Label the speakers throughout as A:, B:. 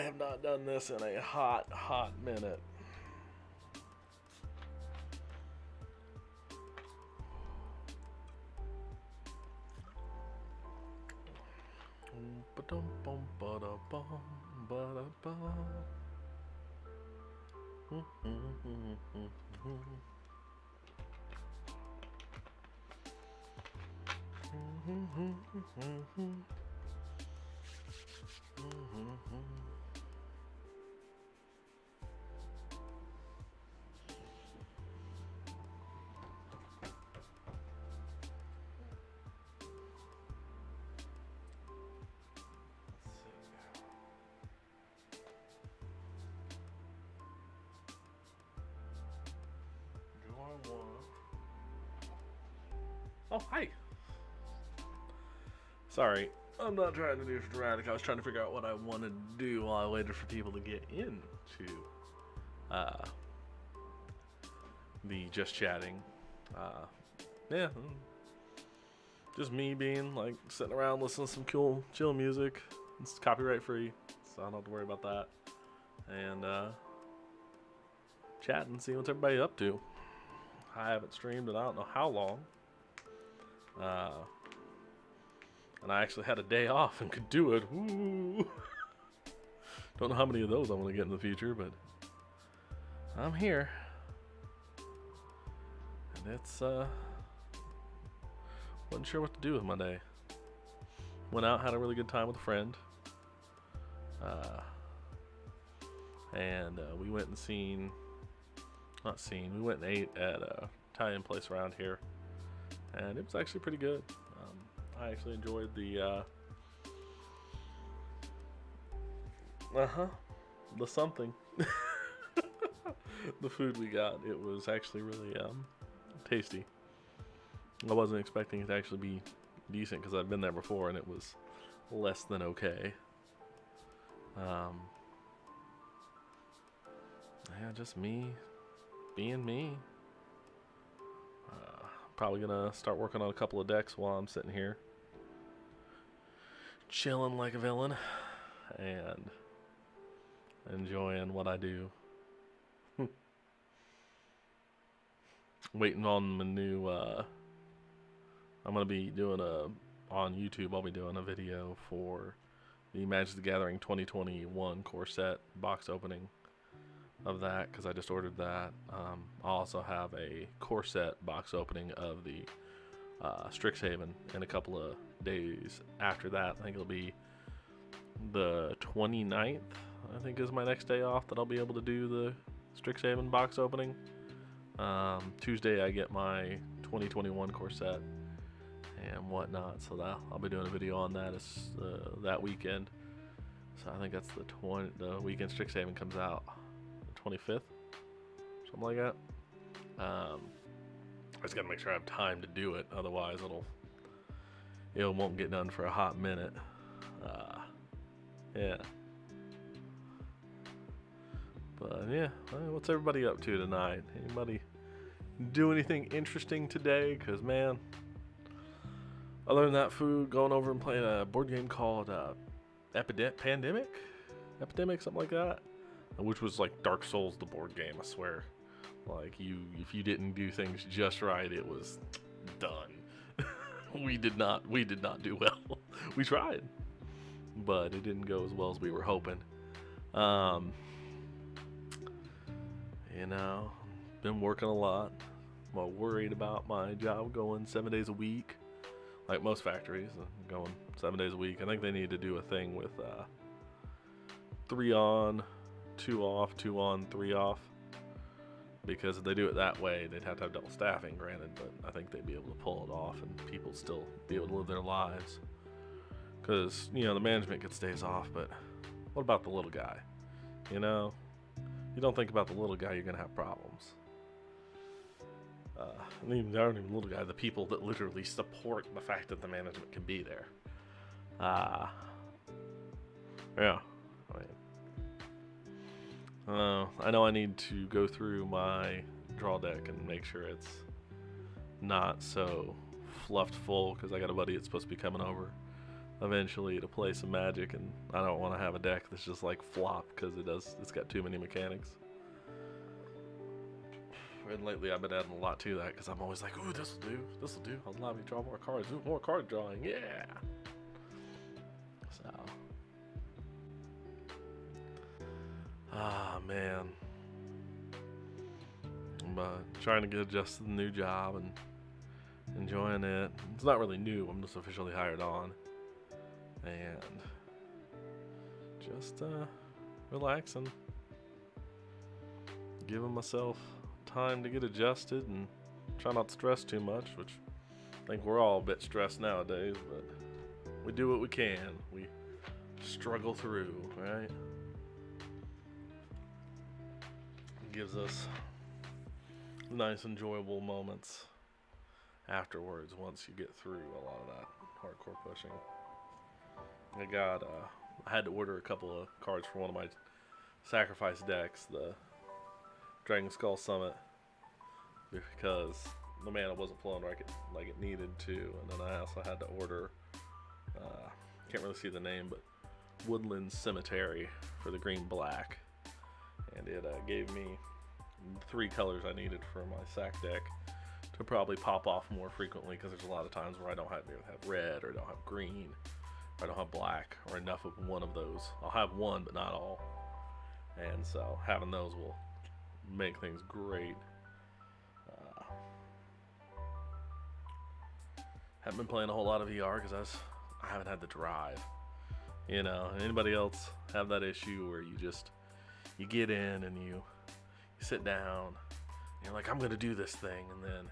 A: have not done this in a hot minute. Oh, hi. Sorry, I'm not trying to do dramatic. I was trying to figure out what I wanted to do while I waited for people to get into the just chatting. Yeah, just me being like sitting around listening to some cool, chill music. It's copyright free, so I don't have to worry about that. And chatting, seeing what everybody up to. I haven't streamed in I don't know how long. And I actually had a day off and could do it. Woo! Don't know how many of those I want to get in the future, but I'm here. And it's, wasn't sure what to do with my day. Went out, had a really good time with a friend. And we went and we went and ate at a Italian place around here. And it was actually pretty good. I actually enjoyed the something. The food we got. It was actually really tasty. I wasn't expecting it to actually be decent because I've been there before and it was less than okay. Yeah, just me being me. Probably gonna start working on a couple of decks while I'm sitting here chilling like a villain and enjoying what I do. Waiting on the new I'm gonna be doing on YouTube. I'll be doing a video for the Magic the Gathering 2021 core set box opening of that because I just ordered that. I'll also have a core set box opening of the Strixhaven in a couple of days after that. I think it'll be the 29th, I think is my next day off that I'll be able to do the Strixhaven box opening. Tuesday I get my 2021 core set and whatnot, so that I'll be doing a video on that that weekend. So I think that's the weekend Strixhaven comes out, the 25th, something like that. I just gotta make sure I have time to do it, otherwise it won't get done for a hot minute. Yeah. But yeah, what's everybody up to tonight? Anybody do anything interesting today? Because man, other than that food, going over and playing a board game called Epidemic, something like that, which was like Dark Souls, the board game. I swear, like if you didn't do things just right, it was done. we did not do well. We tried, but it didn't go as well as we were hoping. Been working a lot. I'm worried about my job going 7 days a week, like most factories, going 7 days a week. I think they need to do a thing with 3 on, 2 off, 2 on, 3 off. Because if they do it that way, they'd have to have double staffing, granted, but I think they'd be able to pull it off and people still be able to live their lives. Because, the management gets days off, but what about the little guy? You don't think about the little guy, you're going to have problems. They aren't even little guy, the people that literally support the fact that the management can be there. Yeah. I know I need to go through my draw deck and make sure it's not so fluffed full, because I got a buddy that's supposed to be coming over eventually to play some Magic, and I don't want to have a deck that's just like flop because it's got too many mechanics. And lately I've been adding a lot to that because I'm always like, ooh, this'll do. I'll allow me to draw more cards. Ooh, more card drawing, yeah. So, man. I'm trying to get adjusted to the new job and enjoying it. It's not really new. I'm just officially hired on, and just relaxing, giving myself time to get adjusted and try not to stress too much, which I think we're all a bit stressed nowadays, but we do what we can. We struggle through, right? It gives us nice, enjoyable moments afterwards once you get through a lot of that hardcore pushing. I had to order a couple of cards for one of my sacrifice decks, the Dragon Skull Summit, because the mana wasn't flowing like it needed to, and then I also had to order, can't really see the name, but Woodland Cemetery for the green-black, and it gave me 3 colors I needed for my sack deck to probably pop off more frequently, because there's a lot of times where I don't have red, or don't have green, or I don't have black, or enough of one of those. I'll have one, but not all, and so having those will make things great. Haven't been playing a whole lot of VR because I haven't had the drive. You know, anybody else have that issue where you get in and you sit down and you're like, I'm gonna do this thing, and then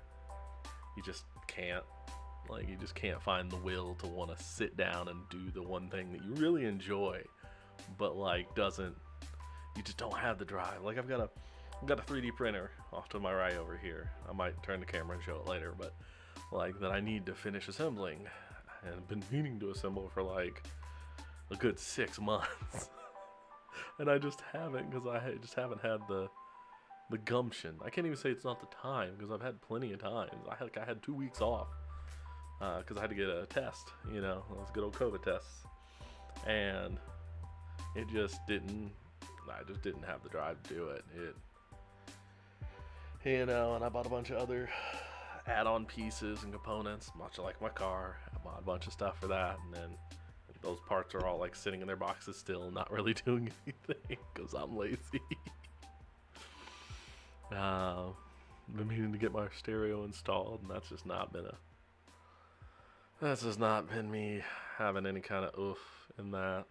A: you just can't. Like, you just can't find the will to want to sit down and do the one thing that you really enjoy, but like you just don't have the drive. Like I've got a 3D printer off to my right over here. I might turn the camera and show it later, but like that I need to finish assembling, and I've been meaning to assemble for like a good 6 months. And I just haven't, because I just haven't had the gumption. I can't even say it's not the time, because I've had plenty of times. I had 2 weeks off because I had to get a test, you know, those good old COVID tests, and I just didn't have the drive to do it. You know, and I bought a bunch of other add-on pieces and components, much like my car. I bought a bunch of stuff for that, and then those parts are all like sitting in their boxes still, not really doing anything because I'm lazy. Been meaning to get my stereo installed, and that's just not been me having any kind of oof in that.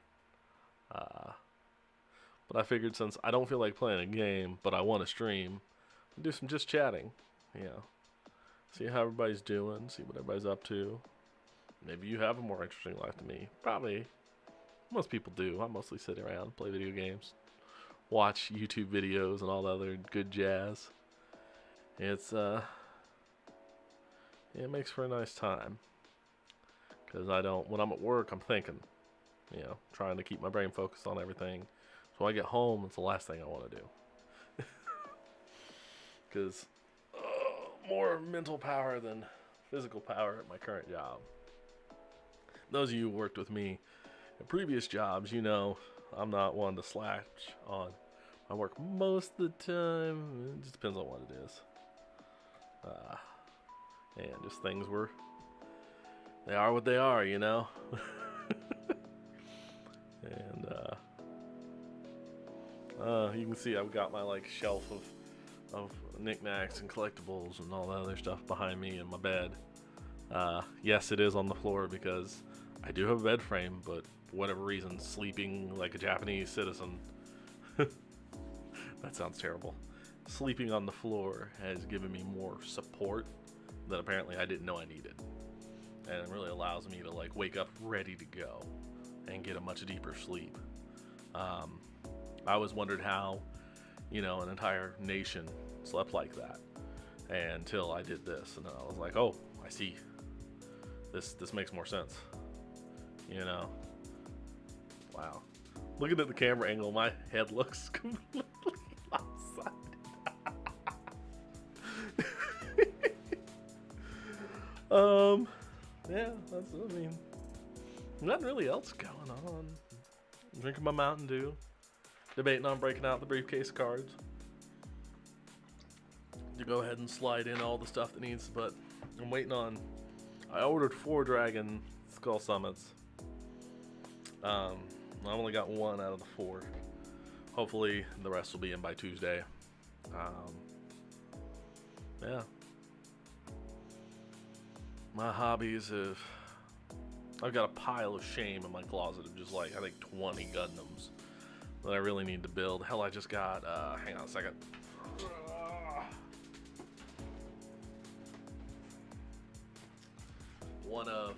A: But I figured, since I don't feel like playing a game, but I want to stream, do some just chatting, you know. See how everybody's doing, see what everybody's up to. Maybe you have a more interesting life than me. Probably. Most people do. I mostly sit around, play video games, watch YouTube videos, and all the other good jazz. It's, it makes for a nice time. Because when I'm at work, I'm thinking, you know, trying to keep my brain focused on everything. So when I get home, it's the last thing I want to do. Because more mental power than physical power at my current job. Those of you who worked with me at previous jobs, you know I'm not one to slack on my work most of the time. It just depends on what it is. And just things they are what they are, you know. And you can see I've got my like shelf of knickknacks and collectibles and all that other stuff behind me in my bed. Yes, it is on the floor because I do have a bed frame, but for whatever reason, sleeping like a Japanese citizen, that sounds terrible. Sleeping on the floor has given me more support that apparently I didn't know I needed. And it really allows me to like wake up ready to go and get a much deeper sleep. I always wondered how, you know, an entire nation slept like that, until I did this, and then I was like, oh, I see. This makes more sense. You know. Wow. Looking at the camera angle, my head looks completely lopsided. Yeah, Nothing really else going on. Drinking my Mountain Dew. Debating on breaking out the briefcase cards. To go ahead and slide in all the stuff that needs, but I'm waiting on. I ordered 4 Dragon Skull Summits. I only got 1 out of the 4. Hopefully the rest will be in by Tuesday. Yeah. My hobbies have. I've got a pile of shame in my closet of just like, I think 20 Gundams that I really need to build. Hell, I just got, hang on a second. One of,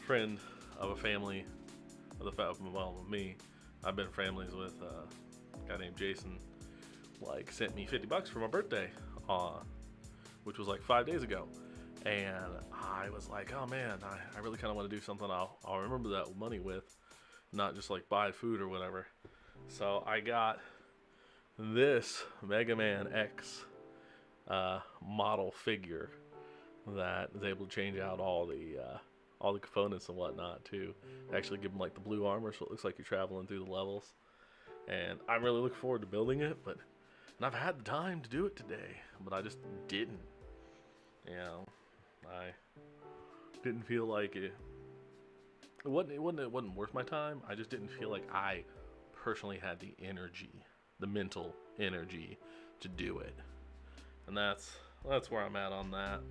A: friend of a family, well, me, I've been families with a guy named Jason, like, sent me $50 for my birthday, which was like 5 days ago. And I was like, oh man, I really kind of want to do something I'll remember that money with, not just like buy food or whatever. So I got this Mega Man X model figure that is able to change out all the components and whatnot too. Actually give them like the blue armor, so it looks like you're traveling through the levels. And I'm really looking forward to building it, and I've had the time to do it today, but I just didn't. You know, I didn't feel like it. It wasn't worth my time. I just didn't feel like I personally had the energy, the mental energy to do it. And that's where I'm at on that.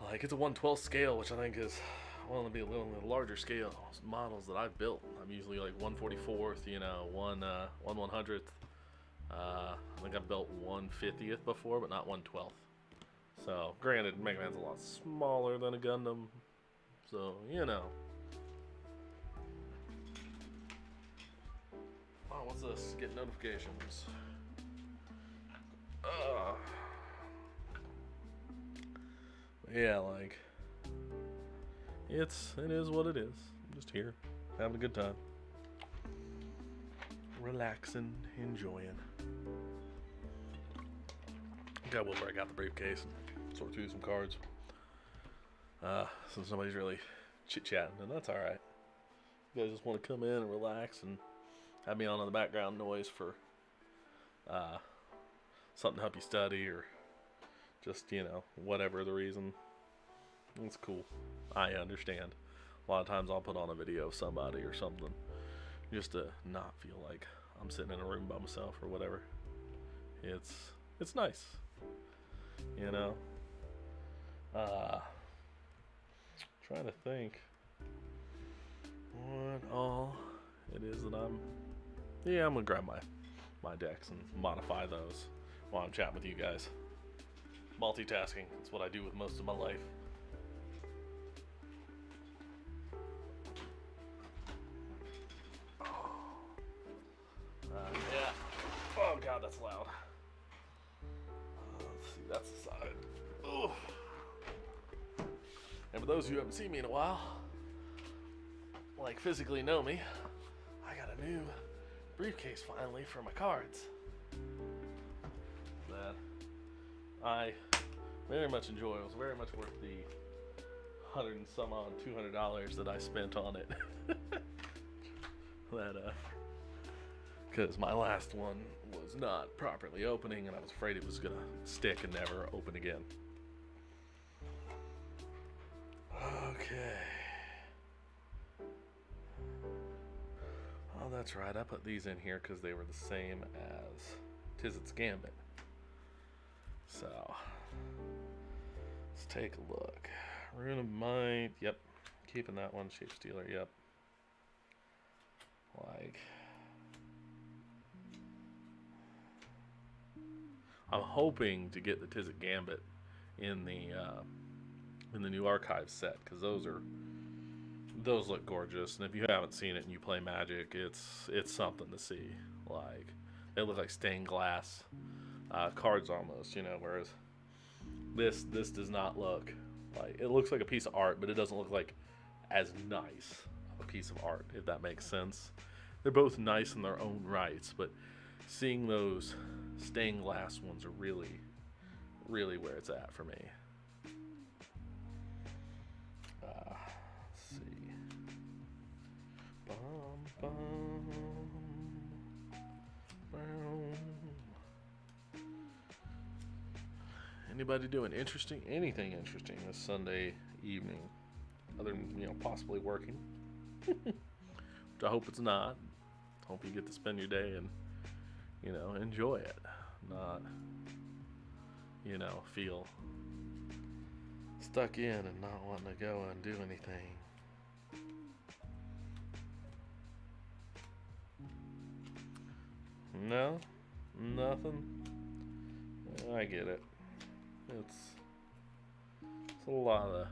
A: Like, it's a 1/12 scale, which I think is one of the larger scale models that I've built. I'm usually like 1/44th, you know, 1/100th. I think I've built 1/50th before, but not 1/12th. So, granted, Mega Man's a lot smaller than a Gundam, so, you know. Oh, what's this? Get notifications. Yeah, like, it is what it is. I'm just here, having a good time. Relaxing, enjoying. I think I will break out the briefcase and sort through some cards. Since nobody's really chit-chatting, and that's alright. You guys just want to come in and relax and have me on the background noise for something to help you study, or just, you know, whatever the reason. It's cool. I understand. A lot of times I'll put on a video of somebody or something just to not feel like I'm sitting in a room by myself or whatever. It's nice, you know. Trying to think what all it is that I'm gonna grab my decks and modify those while I'm chatting with you guys. Multitasking, that's what I do with most of my life. Yeah. Oh god, that's loud. Let's see, that's the side. Ugh. And for those who haven't seen me in a while, like physically know me, I got a new briefcase finally for my cards that I very much enjoy. It was very much worth the $100 and some odd $200 that I spent on it. Because my last one was not properly opening, and I was afraid it was gonna stick and never open again. Okay. Oh, that's right. I put these in here because they were the same as Tizit's Gambit. So, let's take a look. Rune of Might. Yep. Keeping that one. Shape Stealer. Yep. Like, I'm hoping to get the Tizit Gambit in the new archive set, because those look gorgeous, and if you haven't seen it and you play Magic, it's something to see. Like, they look like stained glass cards almost, you know, whereas this does not look like, it looks like a piece of art, but it doesn't look like as nice of a piece of art, if that makes sense. They're both nice in their own rights, but seeing those stained glass ones are really, really where it's at for me. Anybody doing anything interesting this Sunday evening, other than possibly working? Which I hope it's not. Hope you get to spend your day and enjoy it, not feel stuck in and not wanting to go and do anything. No, nothing. I get it. It's a lot of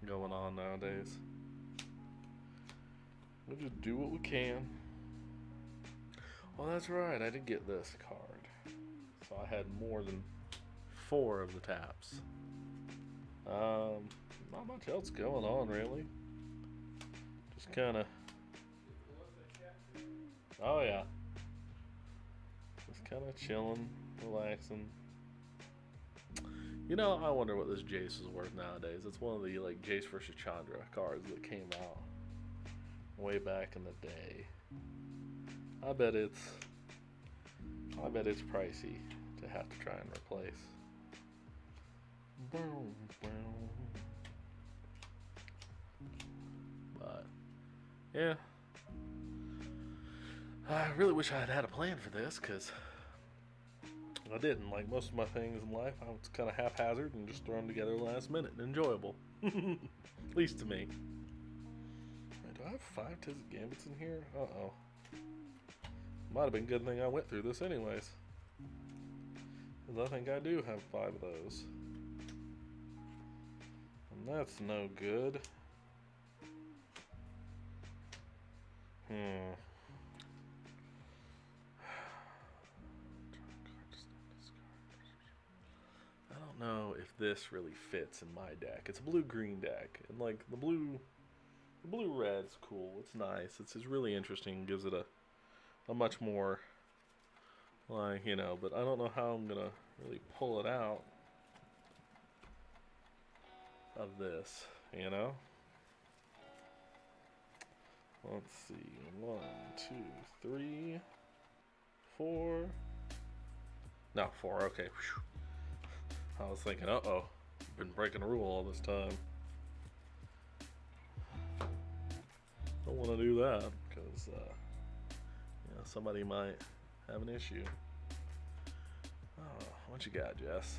A: going on nowadays. We just do what we can. Oh, that's right. I did get this card, so I had more than 4 of the taps. Not much else going on really. Just kind of. Oh yeah. Just kind of chilling, relaxing. I wonder what this Jace is worth nowadays. It's one of the Jace vs Chandra cards that came out way back in the day. I bet it's pricey to have to try and replace. But yeah, I really wish I had had a plan for this, because I didn't. Like most of my things in life, I was kind of haphazard and just throw them together last minute and enjoyable. At least to me. Wait, do I have 5 Tizzit Gambits in here? Uh-oh. Might have been a good thing I went through this anyways. Because I think I do have 5 of those. And that's no good. I don't know if this really fits in my deck. It's a blue-green deck. And the blue-red's cool. It's nice. It's really interesting. Gives it a much more but I don't know how I'm gonna really pull it out of this, Let's see. 1, 2, 3, 4. No, 4, okay. Whew. I was thinking, uh-oh, been breaking a rule all this time. Don't want to do that, because somebody might have an issue. Oh, what you got, Jess?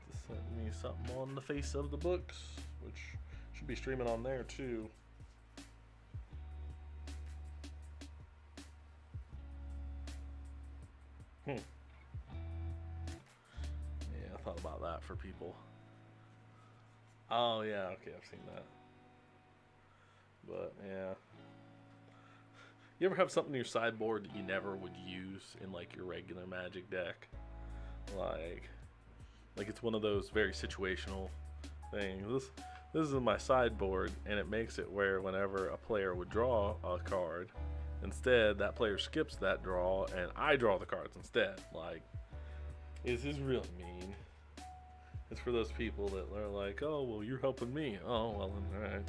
A: Just sent me something on the face of the books, which should be streaming on there too. Yeah, I thought about that for people. Oh yeah, okay, I've seen that. But yeah. You ever have something in your sideboard that you never would use in your regular Magic deck? Like it's one of those very situational things. This is in my sideboard, and it makes it where whenever a player would draw a card, instead that player skips that draw, and I draw the cards instead. This is really mean. It's for those people that are like, oh, well, you're helping me. Oh, well, then, all right.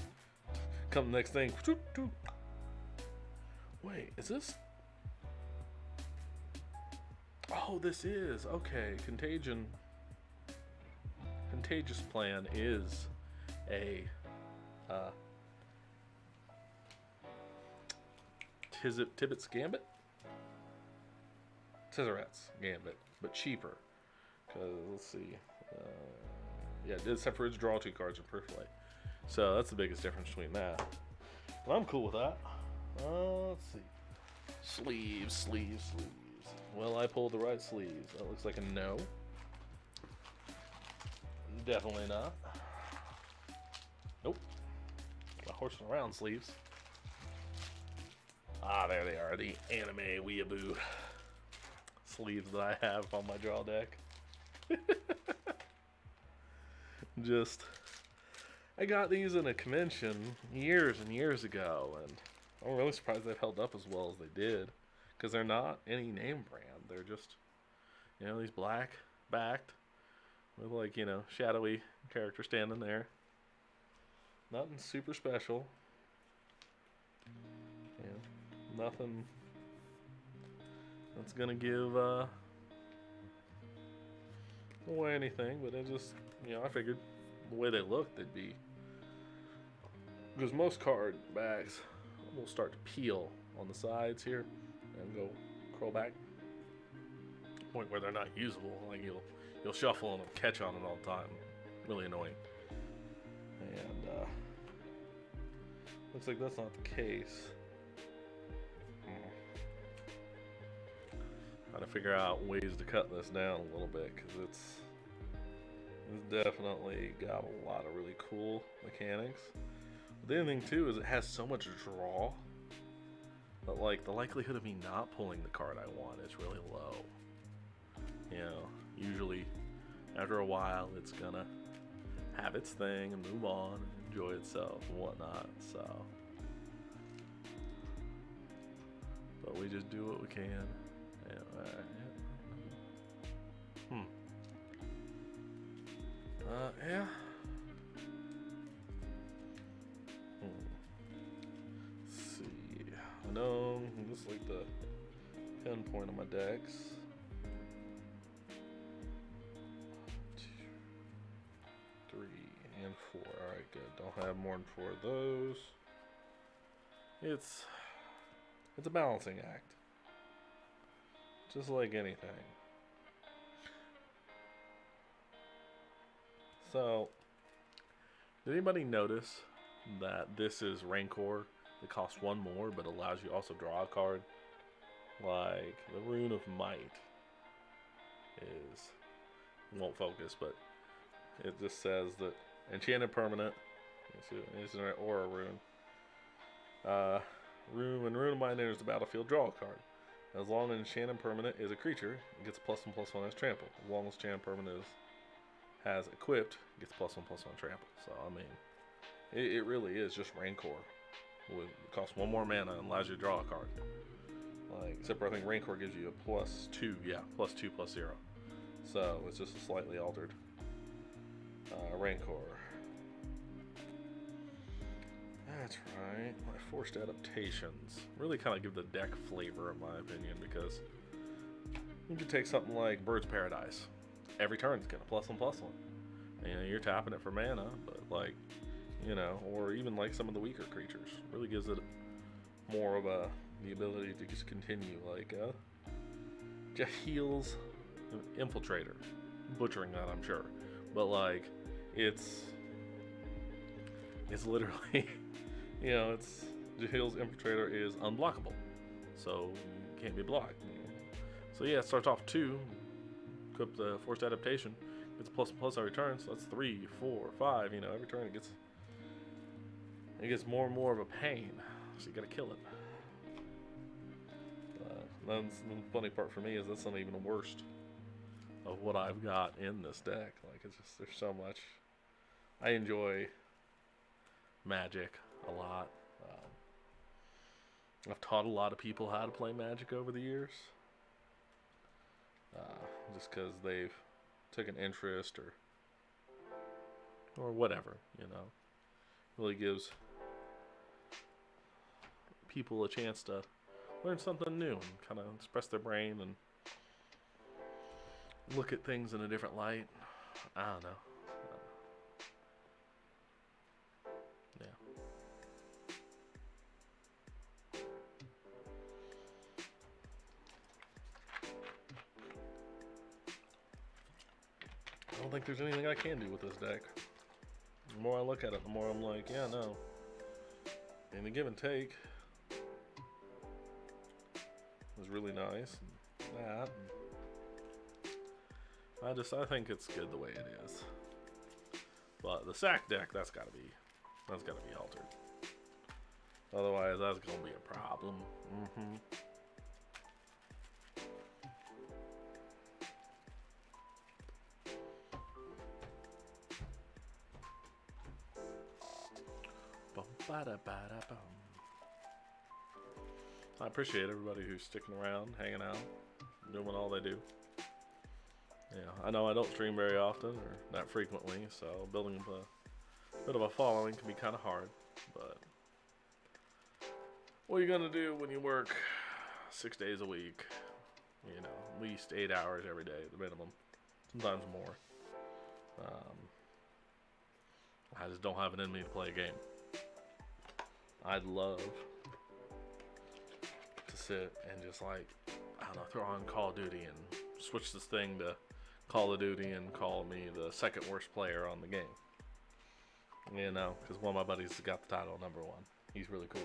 A: Come the next thing. Wait, is this? Oh, this is. Okay, Contagious Plan is a Tibbet's Gambit? Tizzerat's Gambit, but cheaper. Because, let's see. Yeah, except for its draw 2 cards in Perfect Light. So that's the biggest difference between that. Well, I'm cool with that. Let's see. Sleeves. Well, I pulled the right sleeves. That looks like a no. Definitely not. Nope. The horsing around sleeves. Ah, there they are. The anime weeaboo sleeves that I have on my draw deck. I got these in a convention years and years ago, and I'm really surprised they've held up as well as they did, because they're not any name brand. They're just, these black backed with shadowy character standing there. Nothing super special. nothing that's gonna give away anything, but it just, you know, I figured the way they look, they'd be, because most card backs will start to peel on the sides here and go curl back, point where they're not usable. Like you'll shuffle and catch on it all the time. Really annoying. And looks like that's not the case. Trying to figure out ways to cut this down a little bit, because it's definitely got a lot of really cool mechanics. But the other thing too is it has so much draw that, like, the likelihood of me not pulling the card I want is really low. You know, usually after a while it's gonna have its thing and move on and enjoy itself and whatnot. So, but we just do what we can. Yeah. Let's see. I know this is like the pinpoint on my decks. 2, 3, and 4. Alright, good. Don't have more than 4 of those. It's a balancing act. Just like anything. So, did anybody notice that this is Rancor that costs 1 more but allows you to also draw a card? Like, the Rune of Might is, won't focus, but it just says that enchanted permanent, it's an aura rune. When Rune of Might enters the battlefield, draw a card. As long as enchanted permanent is a creature, it gets +1/+1 as trample. As long as enchanted permanent has equipped, it gets +1/+1 trample. So I mean, it really is just Rancor. It costs 1 more mana and allows you to draw a card. Like, except for I think Rancor gives you a +2, yeah, +2/+0. So it's just a slightly altered Rancor. That's right. My forced adaptations really kind of give the deck flavor, in my opinion, because you could take something like Bird's Paradise. Every turn it's gonna +1/+1. You know, you're tapping it for mana, but, like, you know, or even like some of the weaker creatures, really gives it more of the ability to just continue. Like Jahiel's Infiltrator, butchering that, I'm sure, but like it's literally. You know, it's Jahiel's Infiltrator is unblockable, so you can't be blocked. So yeah, it starts off 2, equip the forced adaptation, gets +1/+1 every turn, so that's 3, 4, 5. You know, every turn it gets more and more of a pain, so you gotta kill it. That's the funny part for me is that's not even the worst of what I've got in this deck. Like, it's just, there's so much. I enjoy Magic a lot. I've taught a lot of people how to play Magic over the years, just because they've took an interest or whatever, you know. Really gives people a chance to learn something new and kind of express their brain and look at things in a different light. I don't know. I don't think there's anything I can do with this deck. The more I look at it, the more I'm like, yeah, no. And the give and take was really nice. And that. I think it's good the way it is. But the sack deck, that's gotta be altered. Otherwise, that's gonna be a problem. I appreciate everybody who's sticking around, hanging out, doing all they do. Yeah, I know I don't stream very often or not frequently, so building a bit of a following can be kind of hard, but What are you gonna do when you work 6 days a week? You know, at least 8 hours every day, the minimum. Sometimes more. I just don't have it in me to play a game. I'd love to sit and just like, I don't know, throw on Call of Duty and switch this thing to Call of Duty and call me the second worst player on the game. You know, because one of my buddies has got the title #1. He's really cool.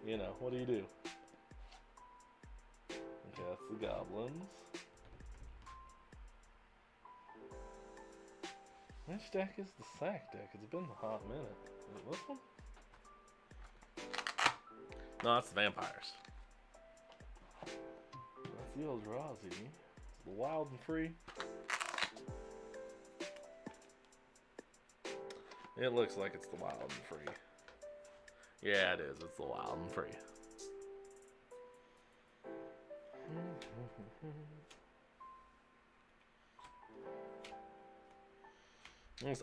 A: You know, what do you do? Okay, that's the goblins. Which deck is the sack deck? It's been a hot minute. Is it this one? No, that's the vampires. That's the Eldrazi. It's the wild and free. It looks like it's the wild and free. Yeah, it is. It's the wild and free.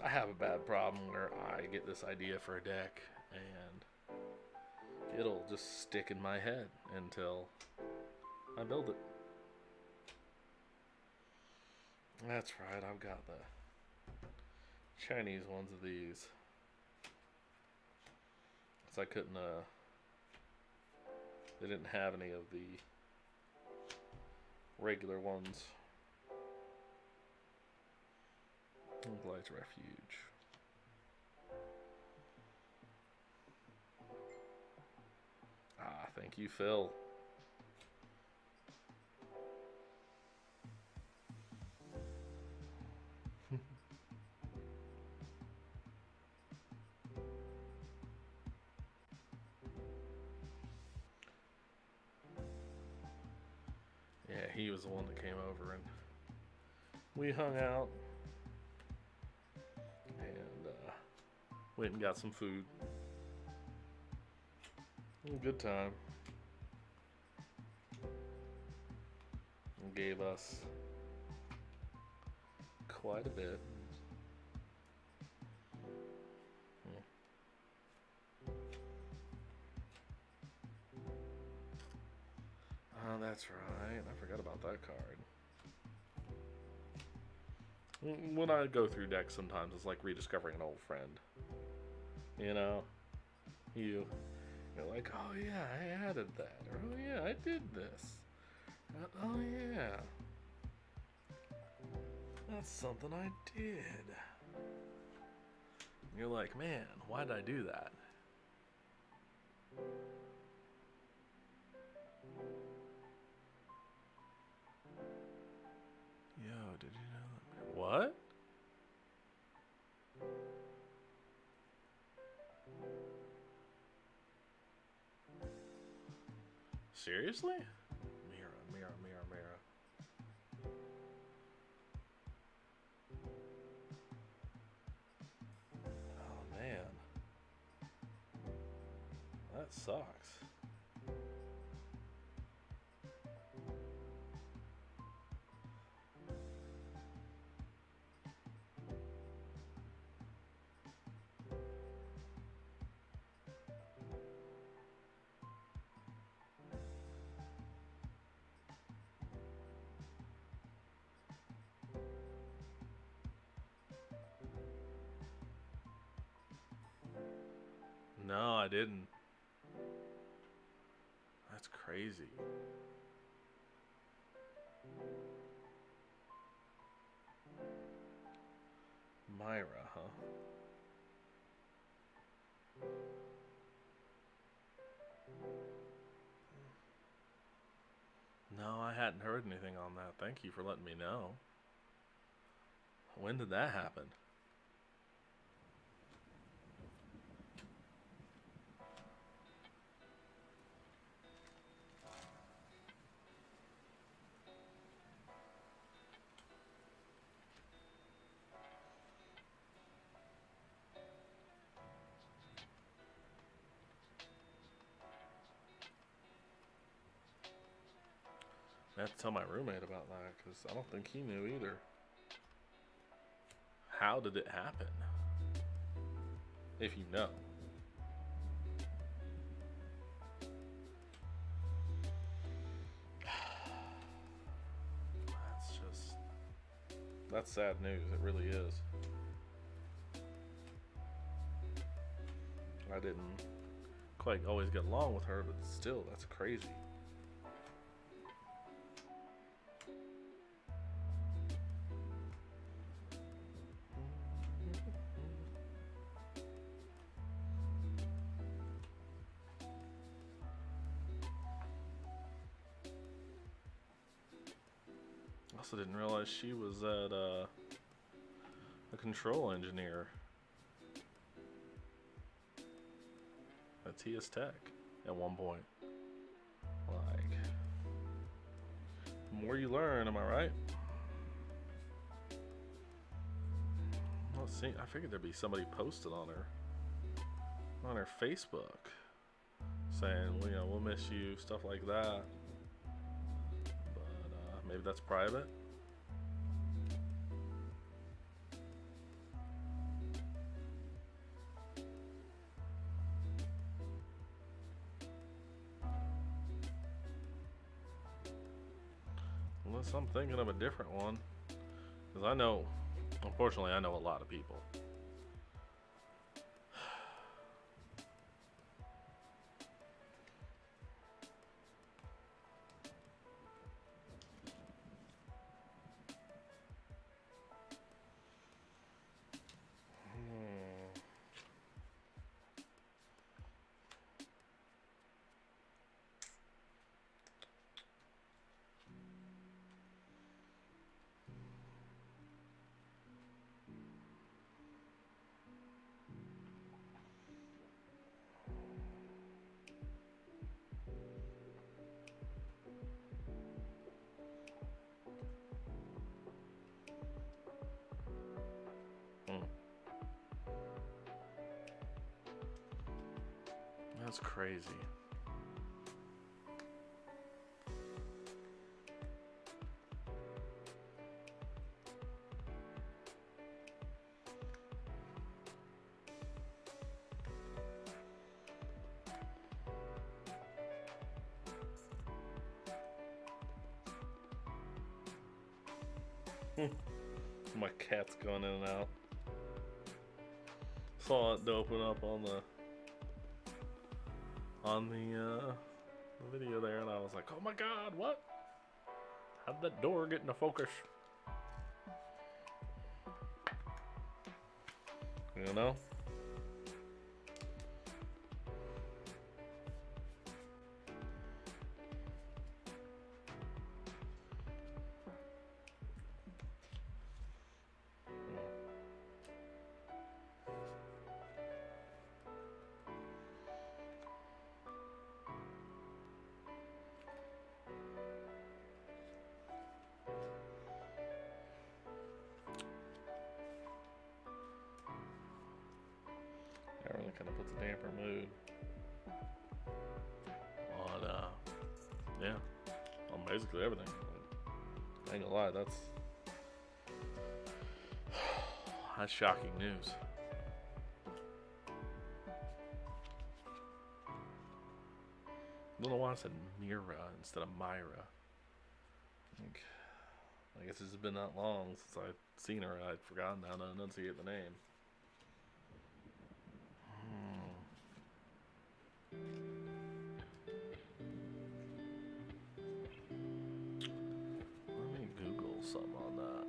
A: I have a bad problem where I get this idea for a deck and it'll just stick in my head until I build it. That's right, I've got the Chinese ones of these. Because I couldn't, they didn't have any of the regular ones. Blight's Refuge. Ah, thank you, Phil. Yeah, he was the one that came over and we hung out and went and got some food. Good time. And gave us quite a bit. Oh, that's right. I forgot about that card. When I go through decks sometimes, it's like rediscovering an old friend. You know? You're like, oh yeah, I added that. Or, oh yeah, I did this. Oh yeah. That's something I did. You're like, man, why did I do that? Yo, did you know that? What? Seriously? Mira. Oh man. That sucks. No, I didn't. That's crazy. Myra, huh? No, I hadn't heard anything on that. Thank you for letting me know. When did that happen? I have to tell my roommate about that because I don't think he knew either. How did it happen? if you know. That's sad news. It really is. I didn't quite always get along with her, but still, that's crazy. Also didn't realize she was at a control engineer at TS Tech at one point. Like, the more you learn, am I right? Let's see. I figured there'd be somebody posted on her Facebook saying, well, you know, we'll miss you, stuff like that. But maybe that's private. Unless I'm thinking of a different one. Because I know, unfortunately, I know a lot of people. That's crazy. My cat's going in and out. Saw it open up on the video there, and I was like, oh my god, what? How'd that door get into focus? You know? That really kind of puts a damper mood on, yeah, on basically everything. I ain't gonna lie, that's shocking news. I don't know why I said Mira instead of Myra. I guess it's been that long since I've seen her. I'd forgotten how to enunciate the name. Let me Google something on that.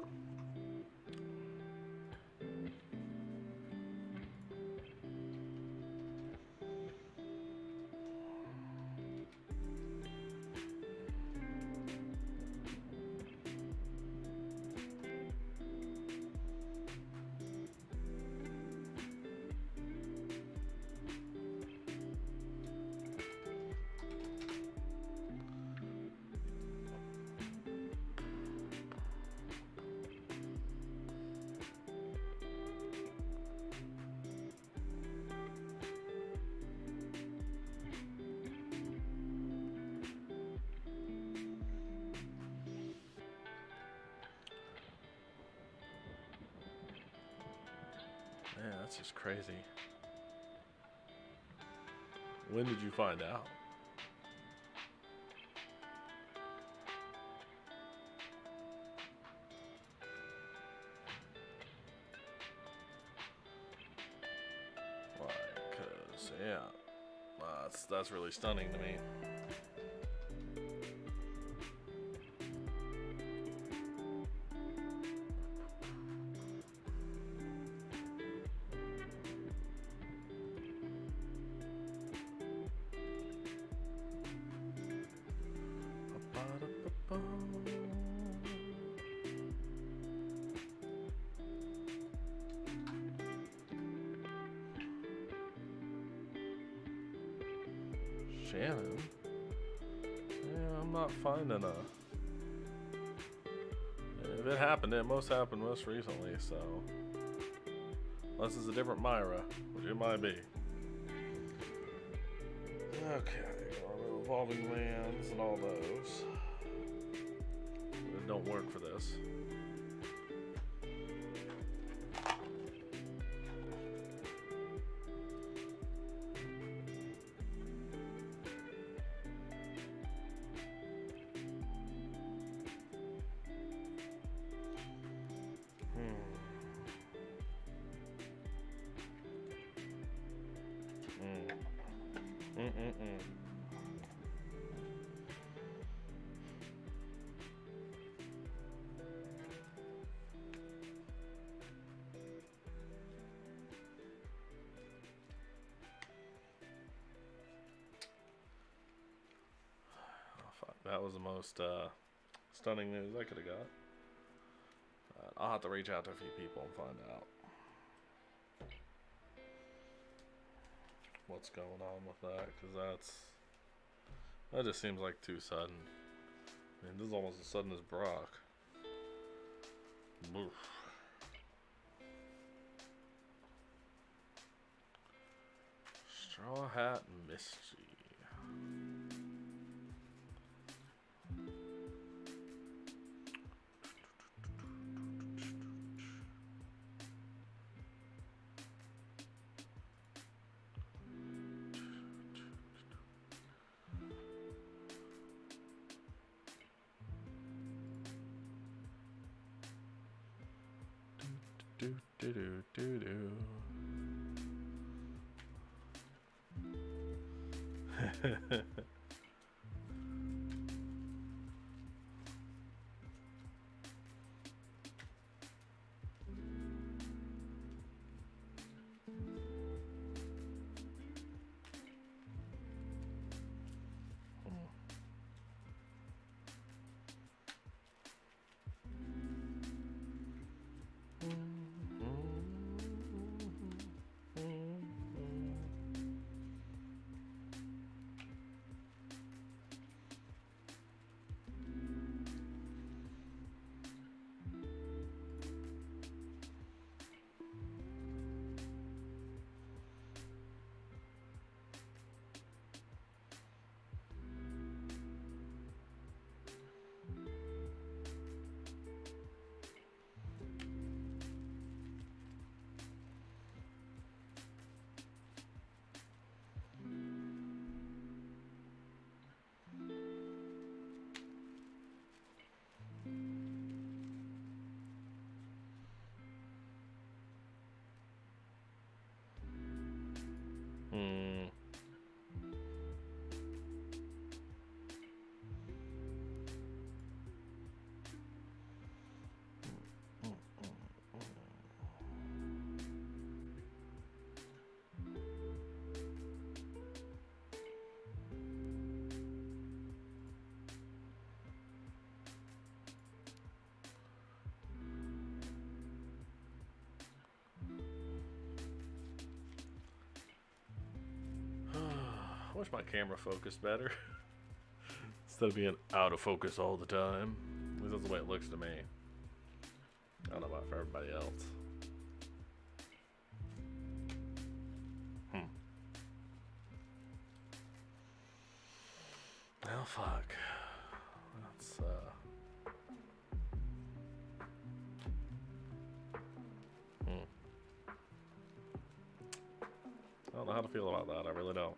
A: Yeah, that's just crazy. When did you find out? Why? Cause yeah, that's really stunning to me. Shannon? Yeah, I'm not finding a... If it happened, it most happened most recently, so... Unless it's a different Myra, which it might be. Okay, Evolving Lands and all those. It don't work for this. That was the most stunning news I could have got. I'll have to reach out to a few people and find out what's going on with that, because that just seems like too sudden. I mean, this is almost as sudden as Brock. Oof. Straw Hat Misty. Do do do do do. I wish my camera focused better instead of being out of focus all the time. At least that's the way it looks to me. I don't know about for everybody else. Well, fuck. That's I don't know how to feel about that. I really don't.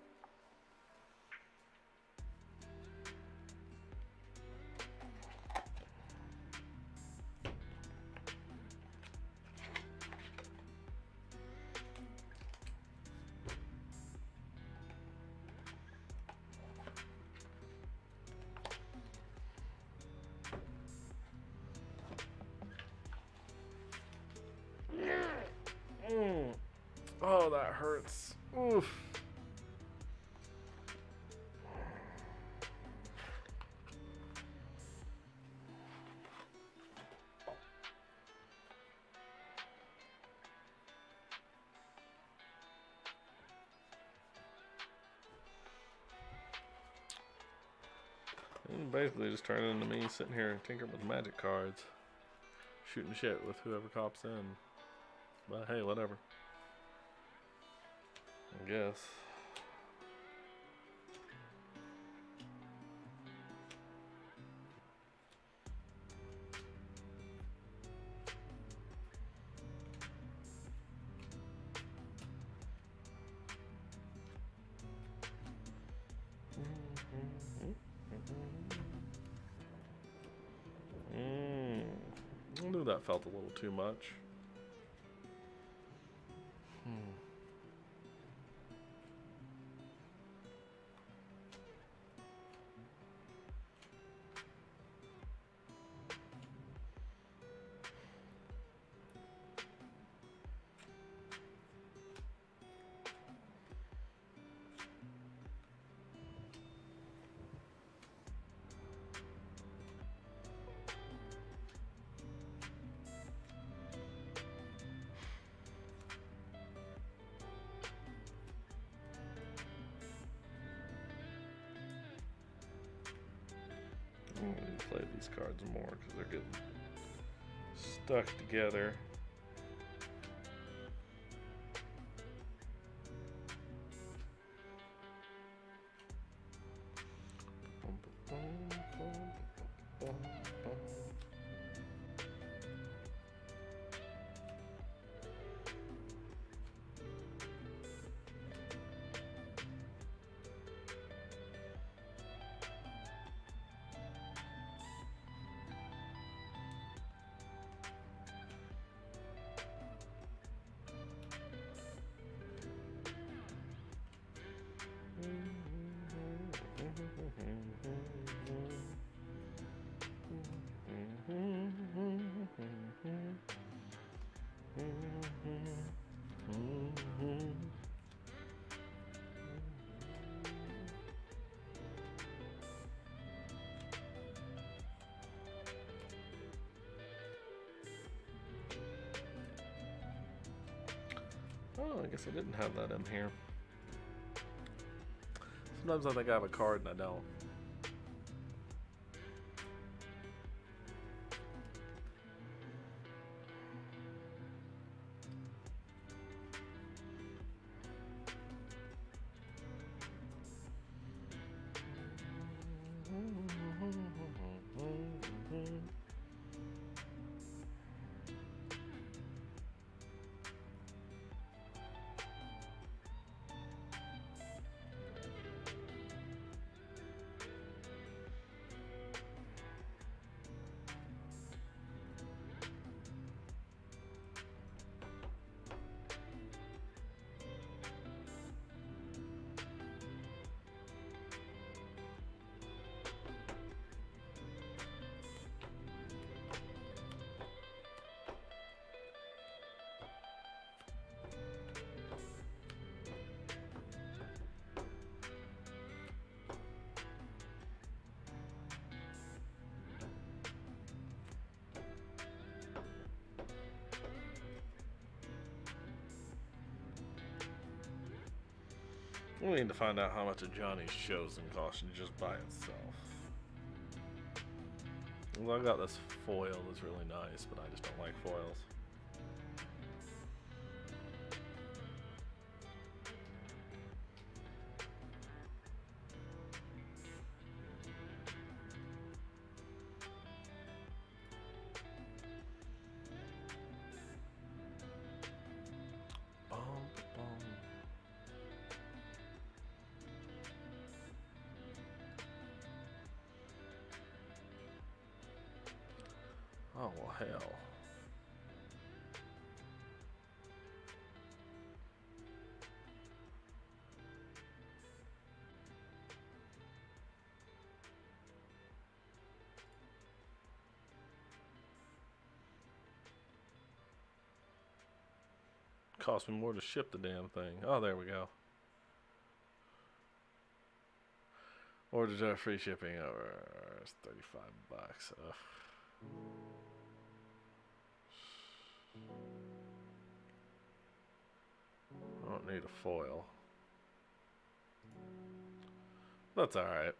A: that hurts. Oof. And basically just turning into me sitting here tinkering with magic cards, shooting shit with whoever cops in. But hey, whatever. I guess. I knew that felt a little too much. I'm going to play these cards more because they're getting stuck together. Oh, I guess I didn't have that in here. Sometimes I think I have a card and I don't. We need to find out how much of Johnny's Chosen costs just by itself. Well, I got this foil that's really nice, but I just don't like foils. Oh, well, hell. cost me more to ship the damn thing. Oh, there we go. Order free shipping over. It's $35. Ugh. I don't need a foil. That's alright.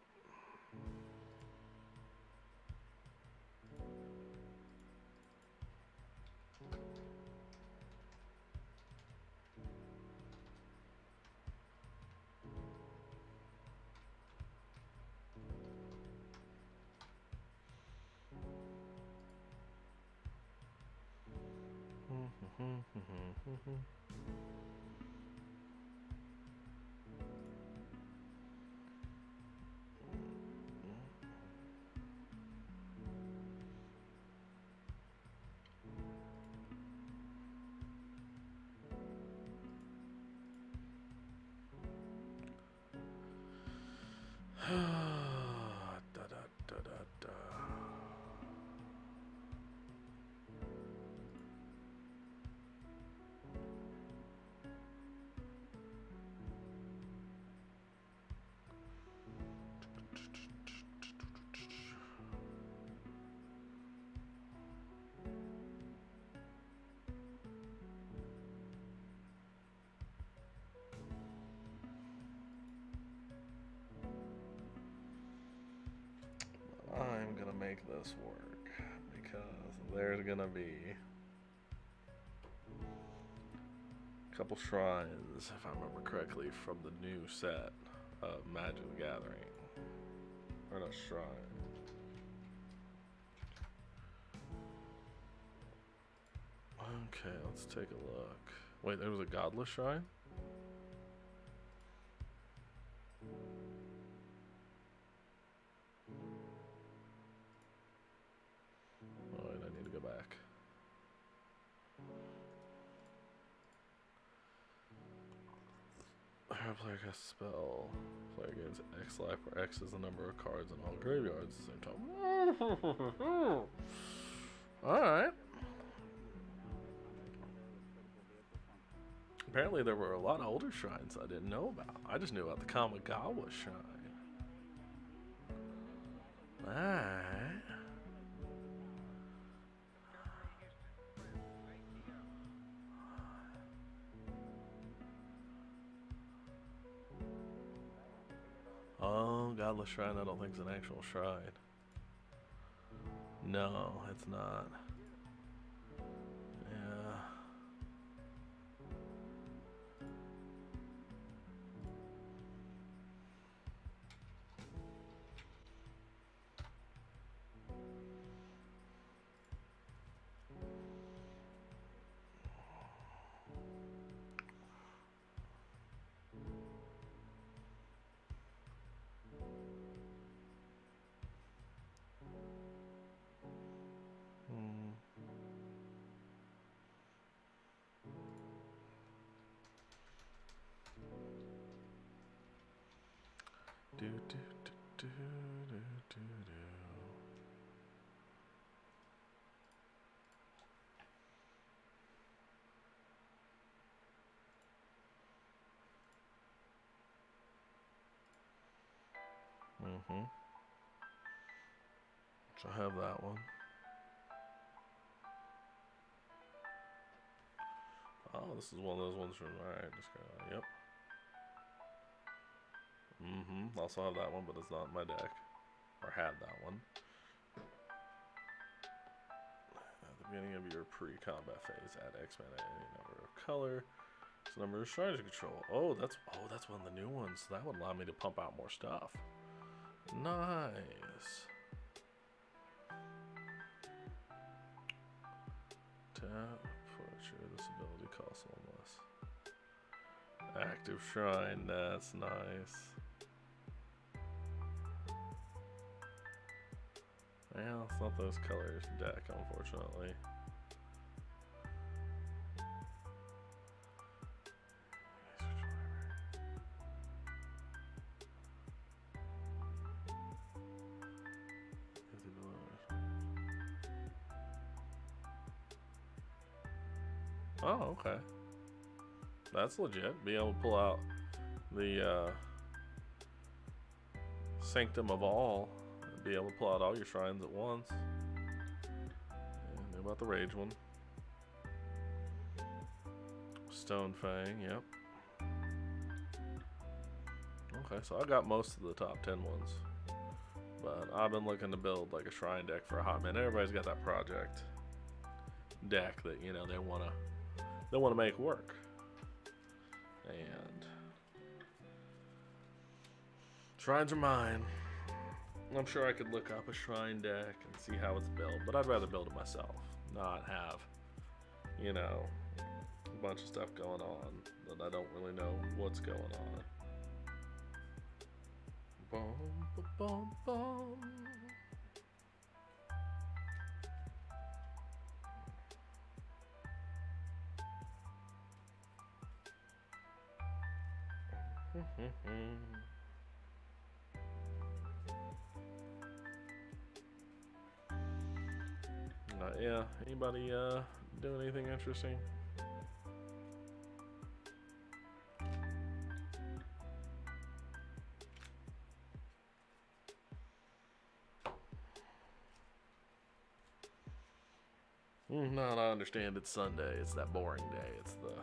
A: I'm gonna make this work because there's gonna be a couple shrines, if I remember correctly, from the new set of Magic the Gathering. Or not shrine. Okay, let's take a look. Wait, there was a godless shrine? Oh, wait, I need to go back. Player casts a spell. Player gains X life, where X is the number of cards in all graveyards at the same time. Alright. Apparently there were a lot of older shrines I didn't know about. I just knew about the Kamigawa shrine. Alright. Oh, Godless Shrine I don't think is an actual shrine. No, it's not. Yeah. Do, do, do, do, do, do, do. So I have that one. Oh, this is one of those ones from, alright, just go, yep. Also have that one, but it's not in my deck. Or had that one. At the beginning of your pre-combat phase, add X mana any number of color. It's the number of shrines you control. Oh, that's one of the new ones. That would allow me to pump out more stuff. Nice. Tap, put sure this ability costs one less. Active shrine, that's nice. Well, it's not those colors deck, unfortunately. Oh, okay. That's legit. Being able to pull out the Sanctum of All, and be able to pull out all your shrines at once. And know about the Rage one. Stone Fang, yep. Okay, so I got most of the top 10 ones. But I've been looking to build like a shrine deck for a hot minute. Everybody's got that project deck that, you know, they wanna make work. And shrines are mine. I'm sure I could look up a shrine deck and see how it's built, but I'd rather build it myself, not have, you know, a bunch of stuff going on that I don't really know what's going on. Bum, bum, bum. Yeah, anybody doing anything interesting? No, I understand it's Sunday. It's that boring day. It's the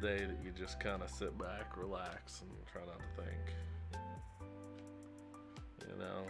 A: day that you just kind of sit back, relax, and try not to think. You know.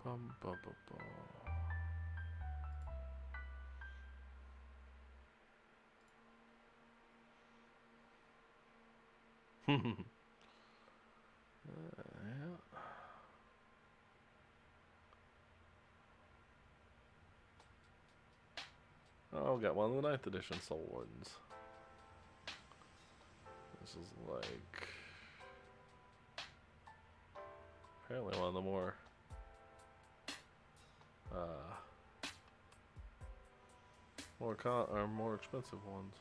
A: Bum, bum, bum, bum. Yeah. Oh, got one of the 9th edition Soul Wardens. This is like apparently one of the more more expensive ones.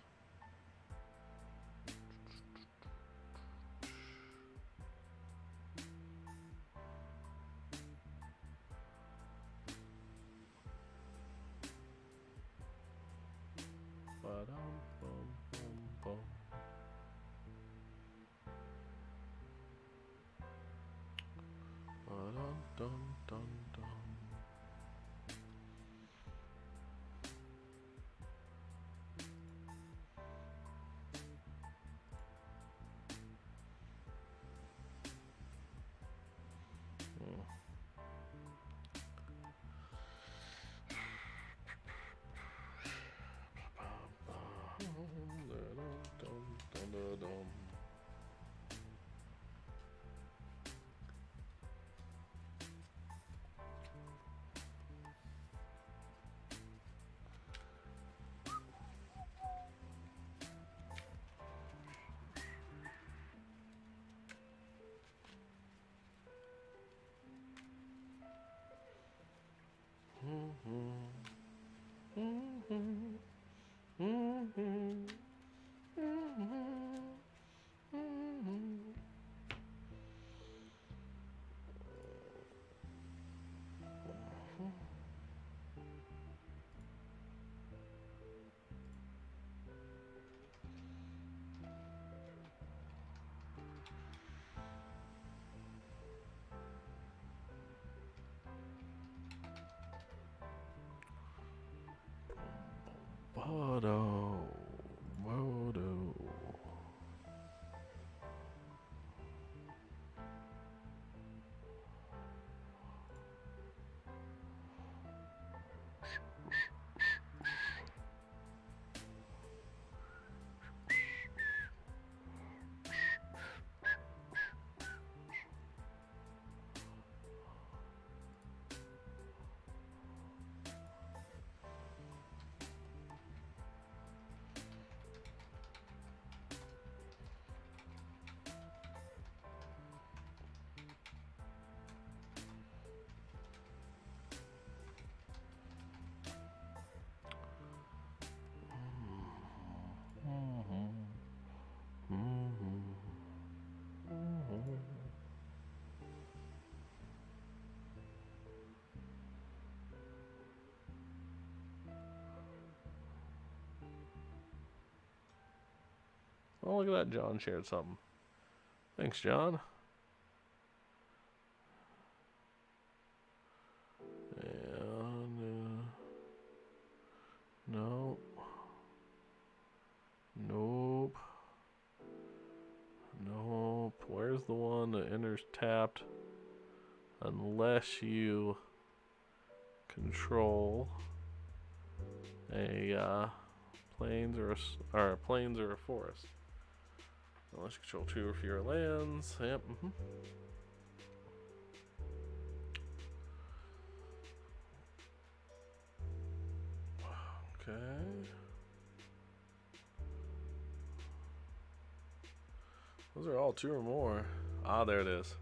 A: Oh, look at that. John shared something. Thanks, John. And, no. Nope. Nope. Where's the one that enters tapped? Unless you control a plains or a plains or a forest. Unless you control 2 or fewer lands. Yep. Okay. Those are all 2 or more. Ah, there it is.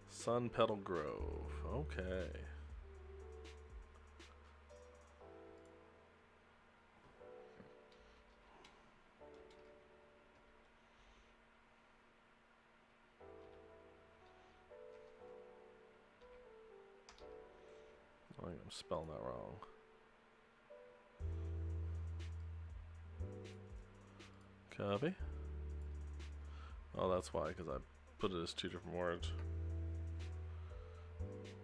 A: Sun Petal Grove. Okay. I think I'm spelling that wrong. Copy. Oh, that's why, because I put it as 2 different words.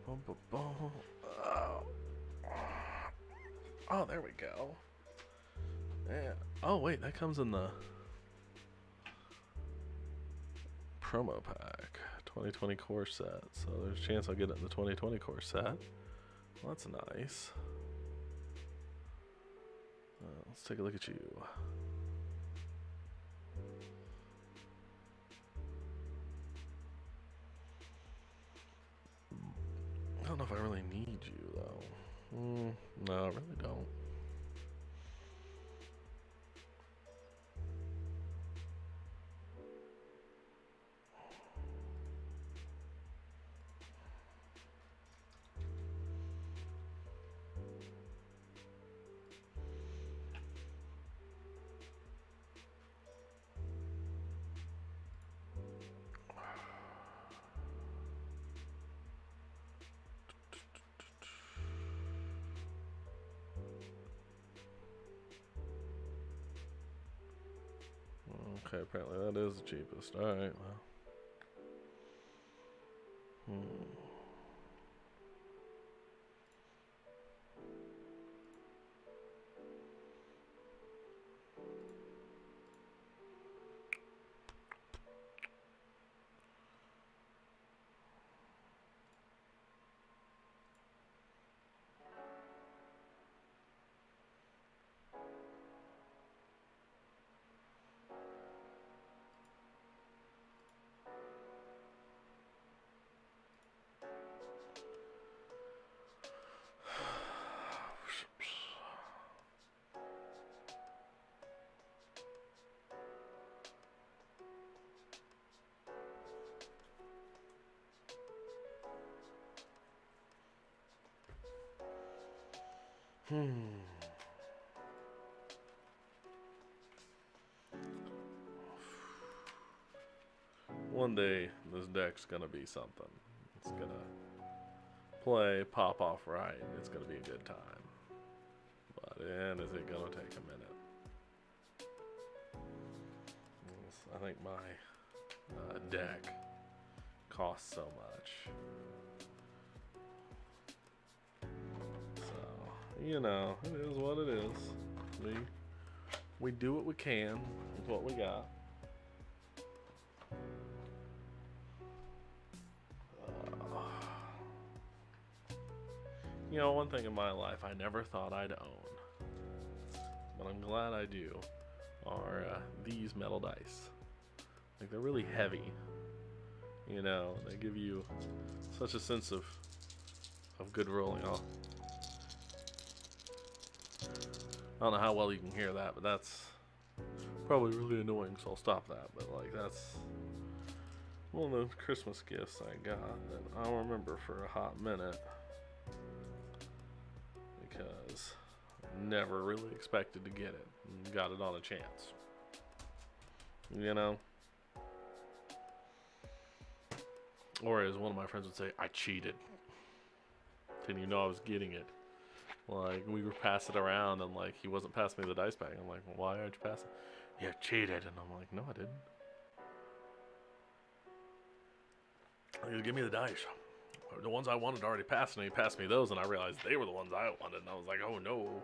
A: Boom, boom, boom. Oh, there we go. Yeah. Oh, wait, that comes in the promo pack. 2020 core set. So there's a chance I'll get it in the 2020 core set. Well, that's nice. Let's take a look at you. I don't know if I really need you, though. No, I really don't. Okay, apparently that is the cheapest. Alright, well. One day, this deck's gonna be something. It's gonna play, pop off right, and it's gonna be a good time. But, and is it gonna take a minute? I think my deck costs so much. So, you know, it is what it is. We do what we can with what we got. You know, one thing in my life I never thought I'd own, but I'm glad I do, are these metal dice. Like, they're really heavy. You know, they give you such a sense of good rolling. I don't know how well you can hear that, but that's probably really annoying, so I'll stop that. But, like, that's one of those Christmas gifts I got that I'll remember for a hot minute. Because I never really expected to get it and got it on a chance. You know? Or as one of my friends would say, I cheated. Didn't even know I was getting it. Like, we were passing it around and like he wasn't passing me the dice bag. I'm like, well, why aren't you passing? You cheated. And I'm like, no, I didn't. He give me the dice. The ones I wanted already passed, and he passed me those, and I realized they were the ones I wanted, and I was like, oh no.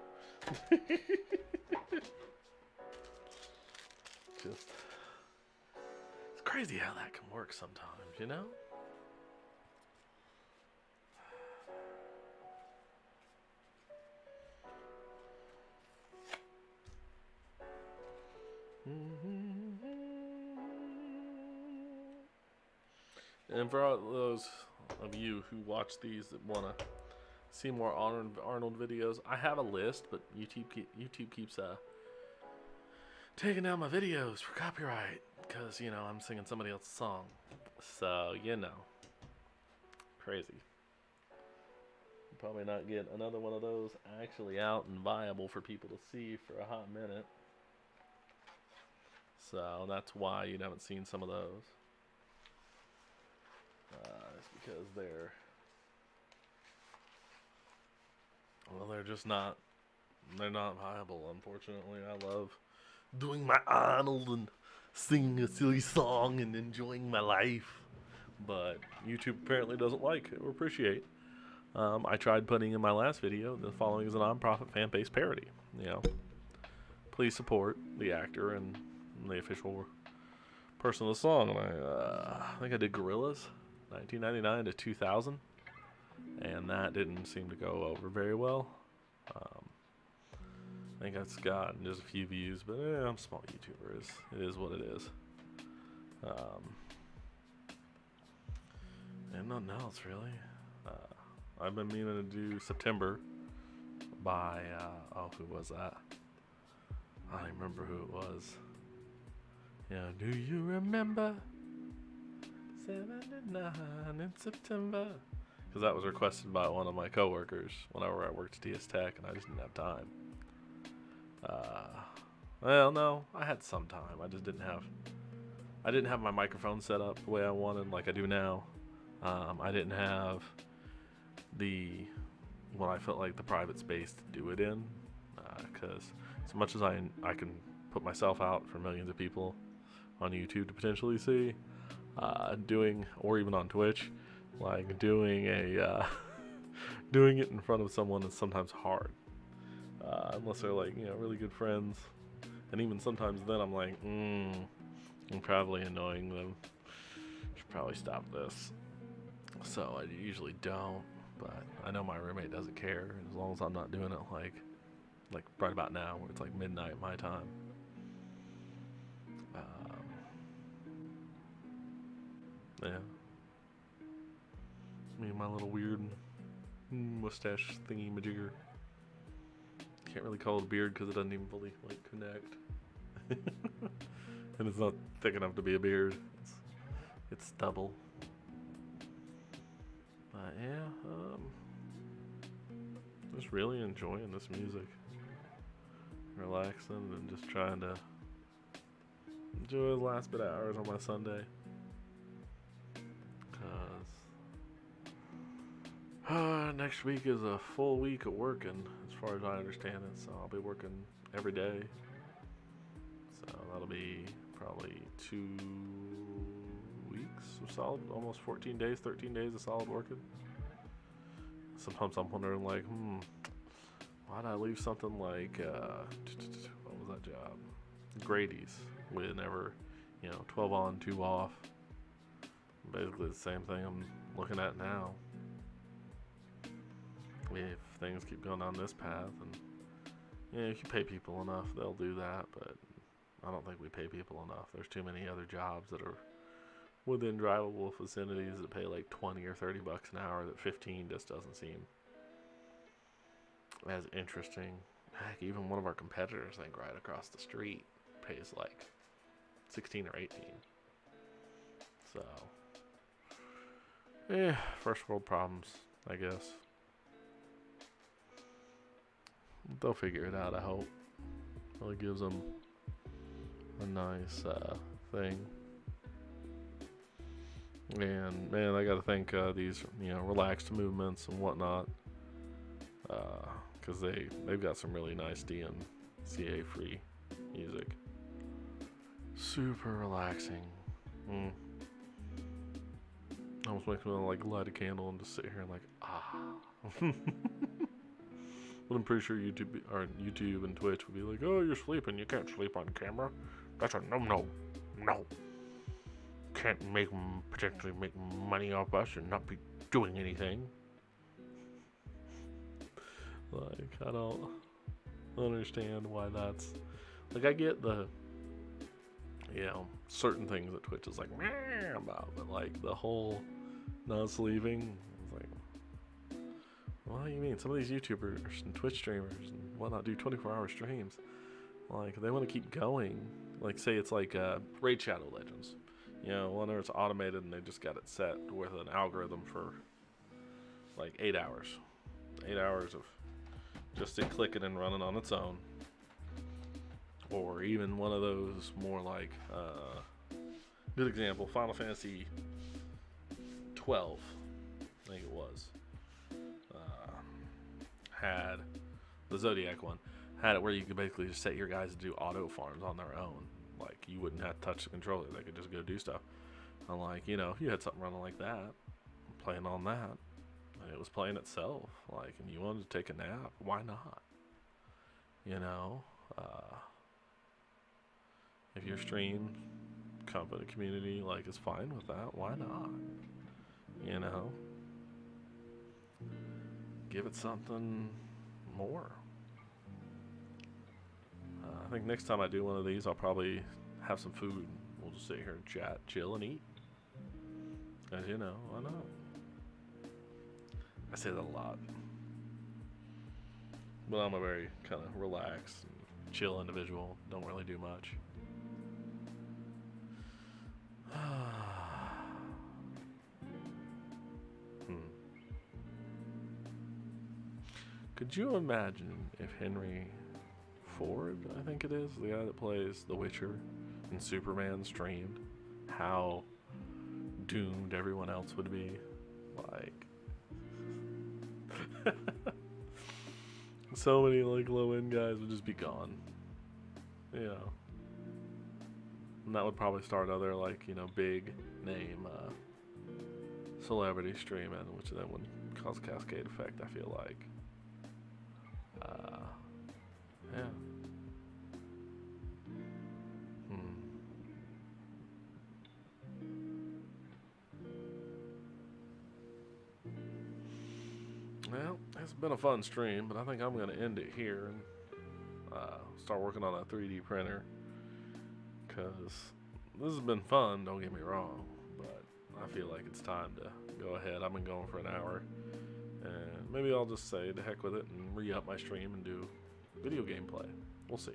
A: Just, it's crazy how that can work sometimes, you know? And for all those of you who watch these that want to see more Arnold videos, I have a list, but YouTube keeps taking down my videos for copyright because, you know, I'm singing somebody else's song. So, you know, crazy. Probably not get another one of those actually out and viable for people to see for a hot minute. So that's why you haven't seen some of those. It's because they're just not, they're not viable, unfortunately. I love doing my Arnold and singing a silly song and enjoying my life, but YouTube apparently doesn't like or appreciate. I tried putting in my last video, the following is a non-profit fan-based parody. You know, please support the actor and the official person of the song. And I think I did Gorillaz, 1999 to 2000, and that didn't seem to go over very well. I think that's gotten just a few views, but I'm a small YouTuber. It is what it is. And nothing else really. I've been meaning to do September by who was that? I don't even remember who it was. Yeah, do you remember 79 in September? Because that was requested by one of my coworkers whenever I worked at TS Tech, and I just didn't have time. Well, no, I had some time. I just didn't have my microphone set up the way I wanted, like I do now. I didn't have what I felt like the private space to do it in, because as much as I can put myself out for millions of people on YouTube to potentially see, doing, or even on Twitch, like doing doing it in front of someone is sometimes hard, unless they're like, you know, really good friends, and even sometimes then I'm like, I'm probably annoying them. Should probably stop this. So I usually don't, but I know my roommate doesn't care as long as I'm not doing it like right about now where it's like midnight my time. Yeah. Me and my little weird mustache thingy majigger. Can't really call it a beard because it doesn't even fully like connect. And it's not thick enough to be a beard. It's stubble. But yeah, just really enjoying this music. Relaxing and just trying to enjoy the last bit of hours on my Sunday. Cause next week is a full week of working, as far as I understand it. So I'll be working every day. So that'll be probably 2 weeks of solid, almost 14 days, 13 days of solid working. Sometimes I'm wondering, like, why'd I leave something like, what was that job? Grady's, whenever, 12 on, 2 off. Basically the same thing I'm looking at now. If things keep going down this path, and if you pay people enough, they'll do that, but I don't think we pay people enough. There's too many other jobs that are within drivable vicinities that pay like 20 or 30 bucks an hour that 15 just doesn't seem as interesting. Heck, even one of our competitors, I think right across the street, pays like 16 or 18. So, first world problems, I guess. They'll figure it out, I hope. Well, it gives them a nice thing. And man, I gotta thank these relaxed movements and whatnot, because they've got some really nice DMCA free music. Super relaxing. Almost makes me want to like light a candle and just sit here and like But I'm pretty sure YouTube and Twitch would be like, oh, you're sleeping. You can't sleep on camera. That's a no. Can't potentially make money off us and not be doing anything. Like, I don't understand why that's like. I get the certain things that Twitch is like meh about, but like the whole not sleeping, it's like, what do you mean? Some of these YouTubers and Twitch streamers and whatnot do 24-hour streams. Like, they want to keep going. Like, say it's like Raid Shadow Legends. Whenever it's automated and they just got it set with an algorithm for like 8 hours. 8 hours of just it clicking and running on its own. Or even one of those more like, good example, Final Fantasy 12, I think it was, had the Zodiac one, had it where you could basically just set your guys to do auto farms on their own. Like, you wouldn't have to touch the controller, they could just go do stuff. I'm like, if you had something running like that, playing on that, and it was playing itself, like, and you wanted to take a nap, why not? If your stream company community like is fine with that, why not? Give it something more. I think next time I do one of these, I'll probably have some food. We'll just sit here and chat, chill, and eat. Cause why not? I say that a lot, but I'm a very kind of relaxed, and chill individual. Don't really do much. Could you imagine if Henry Ford, I think it is, the guy that plays The Witcher and Superman streamed, how doomed everyone else would be? Like, so many like low-end guys would just be gone. And that would probably start other like, big name celebrity streaming, which then would cause a cascade effect, I feel like. Yeah. Well, it's been a fun stream, but I think I'm going to end it here and start working on a 3D printer. Because this has been fun, don't get me wrong, but I feel like it's time to go ahead. I've been going for an hour, and maybe I'll just say to heck with it and re-up my stream and do video gameplay. We'll see.